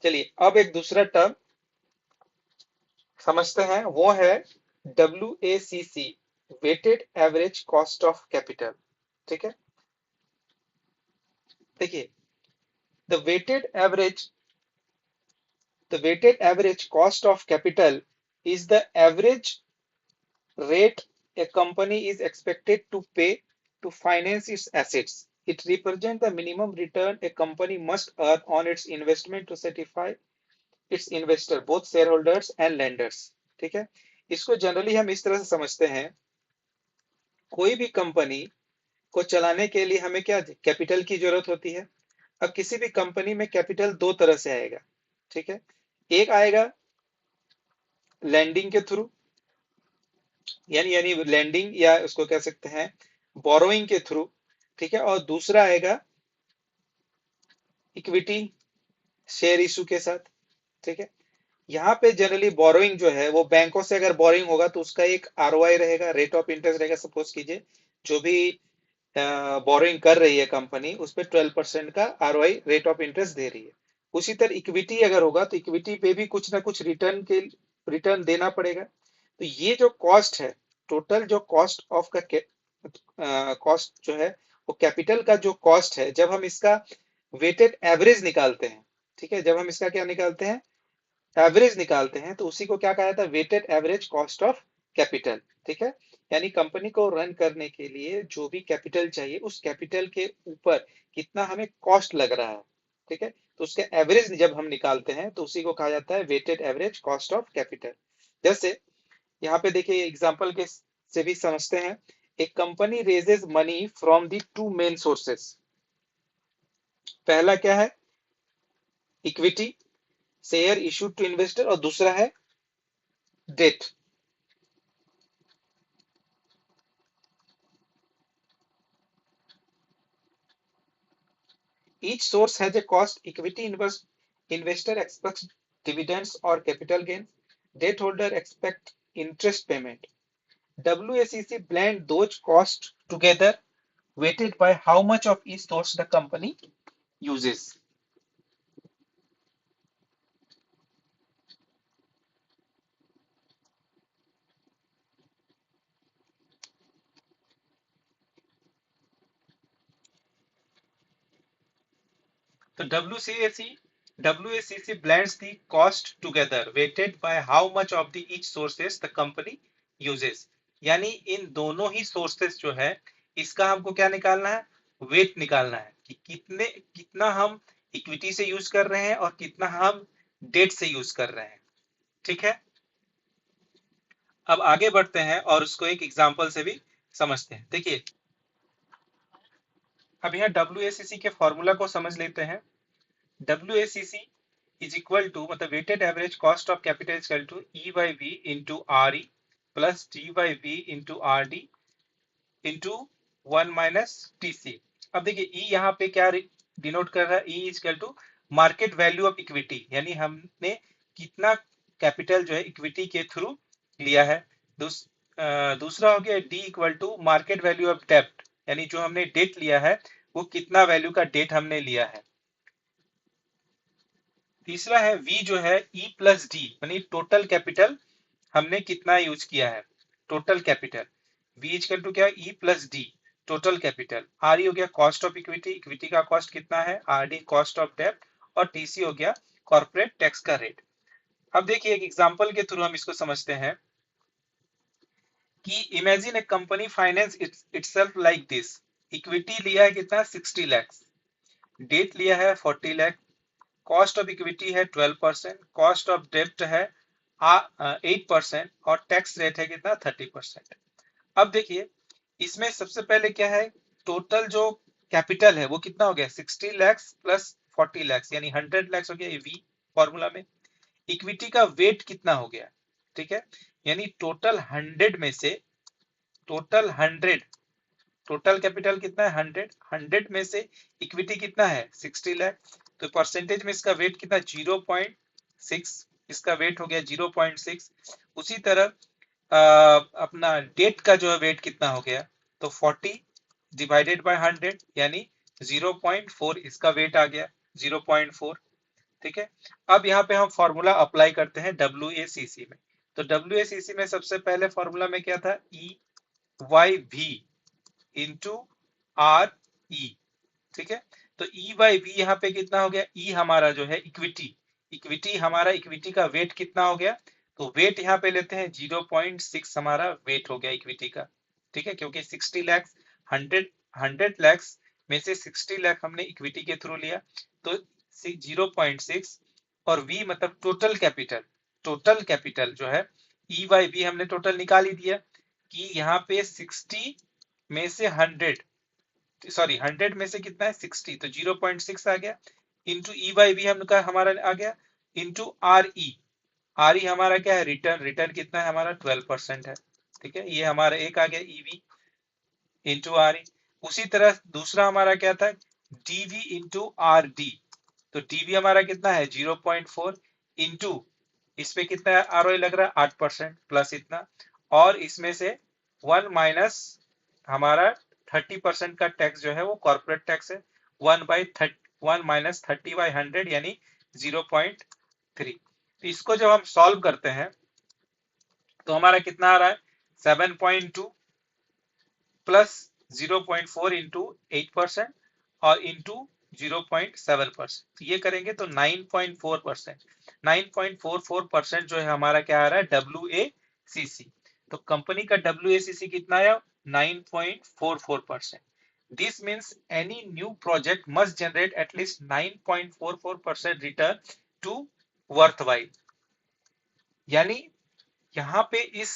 चलिए अब एक दूसरा टर्म समझते हैं, वो है WACC, weighted average cost of capital. ठीक है, देखिए the weighted average the weighted average cost of capital is the average rate a company is expected to pay to finance its assets. It represents the minimum return a company must earn on its investment to satisfy its investor, both shareholders and lenders। ठीक है, इसको generally हम इस तरह से समझते हैं, कोई भी कंपनी को चलाने के लिए हमें क्या कैपिटल की जरूरत होती है। अब किसी भी कंपनी में कैपिटल दो तरह से आएगा। ठीक है, एक आएगा लैंडिंग के थ्रू, यानी लैंडिंग या उसको कह सकते हैं बोरोइंग के थ्रू। ठीक है, और दूसरा आएगा इक्विटी शेयर इशू के साथ। ठीक है, यहाँ पे जनरली बोरोइंग जो है वो बैंकों से अगर बोरोइंग होगा तो उसका एक आरओआई रहेगा, रेट ऑफ इंटरेस्ट रहेगा। सपोज कीजिए जो भी बोरोइंग कर रही है कंपनी, उस पर 12% का आरओआई रेट ऑफ इंटरेस्ट दे रही है। उसी तरह इक्विटी अगर होगा तो इक्विटी पे भी कुछ ना कुछ रिटर्न देना पड़ेगा। तो ये जो कॉस्ट है, टोटल जो कॉस्ट ऑफ का कॉस्ट जो है, वो कैपिटल का जो कॉस्ट है, जब हम इसका वेटेड एवरेज निकालते हैं। ठीक है, जब हम इसका क्या निकालते हैं, एवरेज निकालते हैं, तो उसी को क्या कहा जाता है, weighted average cost of capital. ठीक है, यानी कंपनी को रन करने के लिए जो भी कैपिटल चाहिए, उस कैपिटल के ऊपर कितना हमें कॉस्ट लग रहा है। ठीक है, तो उसके एवरेज जब हम निकालते हैं तो उसी को कहा जाता है weighted average cost of capital. जैसे यहाँ पे देखिए एग्जांपल के से भी समझते हैं। एक company raises money from the two main sources. पहला क्या है, equity share issued to investor, और दूसरा है debt. Each source has a cost. Equity investor expects dividends or capital gains. Debt holder expect interest payment. WACC blend those costs together, weighted by how much of each source the company uses. So WACC blends the cost together, weighted by how much of the each sources the company uses। यानी इन दोनों ही sources जो है, इसका हमको क्या निकालना है, wait निकालना है कि कितना हम इक्विटी से यूज कर रहे हैं और कितना हम डेट से यूज कर रहे हैं। ठीक है, अब आगे बढ़ते हैं और उसको एक एग्जांपल से भी समझते हैं। देखिए अब यहाँ WACC के फॉर्मूला को समझ लेते हैं। WACC is equal to, मतलब weighted average cost of capital is equal to E by V into RE plus D by V into RD into 1 minus TC। अब देखिए E यहाँ पे क्या डिनोट कर रहा है, E is equal to market value of equity, यानी हमने कितना कैपिटल जो है इक्विटी के थ्रू लिया है। दूसरा हो गया D equal to market value of डेब्ट, यानी जो हमने डेट लिया है वो कितना वैल्यू का डेट हमने लिया है। तीसरा है V जो है E प्लस डी, यानी टोटल कैपिटल हमने कितना यूज किया है, total capital. V equal to क्या, E plus D total capital. RE हो गया कॉस्ट ऑफ इक्विटी, इक्विटी का कॉस्ट कितना है, RD कॉस्ट ऑफ डेब्ट, और TC हो गया कॉर्पोरेट टैक्स का रेट। अब देखिए एक एग्जांपल के थ्रू हम इसको समझते हैं कि imagine A company finance itself like this. Equity लिया है कितना, 60 लाख, डेट लिया है 40 लाख, कॉस्ट ऑफ इक्विटी है 12%, कॉस्ट ऑफ डेब्ट है 8%, और टैक्स रेट है कितना, 30%। अब देखिए इसमें सबसे पहले क्या है, टोटल जो कैपिटल है वो कितना हो गया, 60 लाख प्लस 40 लाख, यानी 100 लाख हो गया, ये वी फॉर्मूला में। इक्विटी का वेट कितना हो गया, ठीक है, यानी टोटल 100 में से, टोटल 100, टोटल कैपिटल कितना है 100, 100 में से इक्विटी कितना है 60 लाख, तो परसेंटेज में इसका वेट कितना 0.6, इसका वेट हो गया 0.6। उसी तरह अपना डेट का जो है वेट कितना हो गया, तो 40 डिवाइडेड बाय 100, यानी 0.4 इसका वेट आ गया 0.4। ठीक है। अब यहाँ पे हम फॉर्मूला अप्लाई करते हैं WACC में। तो WACC में सबसे पहले फॉर्मूला में क्या था, EYV इंटू RE, ठीक है। तो EYV यहाँ पे कितना हो गया, E हमारा जो है इक्विटी, इक्विटी हमारा, इक्विटी का वेट कितना हो गया, तो वेट यहाँ पे लेते हैं 0.6 हमारा वेट हो गया इक्विटी का, ठीक है, क्योंकि 60 लाख 100 लाख में से 60 लाख हमने इक्विटी के थ्रू लिया, तो 0.6, और V मतलब टोटल कैपिटल, टोटल कैपिटल जो है EYV हमने टोटल निकाल ही दिया कि यहाँ पे 60 में से 100 में से कितना है 60, तो 0.6 आ गया, इंटू EYV हमका हमारा आ गया, इंटू RE हमारा क्या है, रिटर्न, रिटर्न कितना है हमारा 12% है, ठीक है, ये हमारा एक आ गया EV इंटू RE। उसी तरह दूसरा हमारा क्या था, DV इंटू RD, तो DV हमारा कितना है 0.4 इंटू, इस पे कितना ROI लग रहा है 8% प्लस इतना, और इसमें से 1 माइनस हमारा 30% का टैक्स जो है वो कॉर्पोरेट टैक्स है, 1 माइनस 30/100 यानी 0.3। तो इसको जब हम सॉल्व करते हैं तो हमारा कितना आ रहा है 7.2 प्लस 0.4 इंटू 8% और इंटू 0.7%, ये करेंगे तो 9.4%, 9.44% जो है हमारा क्या आ रहा है WACC। तो कंपनी का WACC कितना आया 9.44%। This means any new project must generate at least 9.44% return to worthwhile। यानी यहाँ पे इस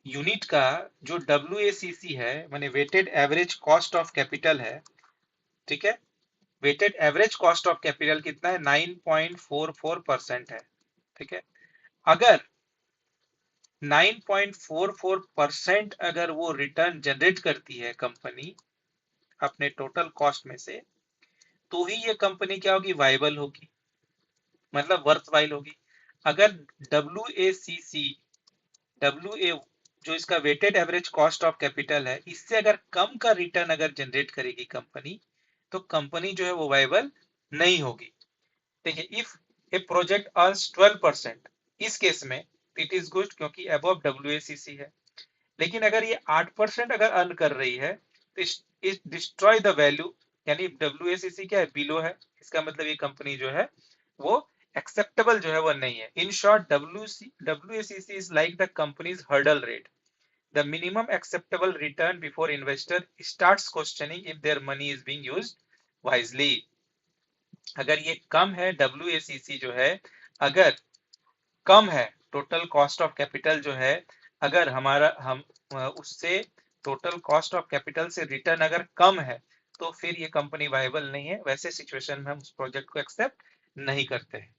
यूनिट का जो WACC है माने weighted average cost of capital है, ठीक है, weighted average cost of capital कितना है 9.44% है, ठीक है। अगर 9.44% अगर वो रिटर्न जनरेट करती है कंपनी अपने टोटल कॉस्ट में से, तो ही ये कंपनी क्या होगी, वाइबल होगी, मतलब वर्थवाइल होगी। अगर WACC WA जो इसका weighted average cost of capital है, इससे अगर कम का रिटर्न अगर जनरेट करेगी कंपनी, तो कंपनी जो है वो वाइबल नहीं होगी। देखिए, इफ ए प्रोजेक्ट अर्न्स 12%, इस केस में इट इज गुड क्योंकि अबव WACC है। लेकिन अगर ये 8% अगर अर्न कर रही है तो इट डिस्ट्रॉय द वैल्यू, यानी WACC क्या है, बिलो है, इसका मतलब ये कंपनी जो है वो एक्सेप्टेबल जो है वो नहीं है। In short WACC is like the companies hurdle rate, the minimum acceptable return before investor starts questioning if their money is being used wisely. अगर ये कम है WACC जो है, अगर कम है टोटल कॉस्ट ऑफ कैपिटल जो है, अगर हमारा हम उससे टोटल कॉस्ट ऑफ कैपिटल से रिटर्न अगर कम है, तो फिर ये कंपनी वायबल नहीं है, वैसे सिचुएशन में हम उस प्रोजेक्ट को एक्सेप्ट नहीं करते हैं।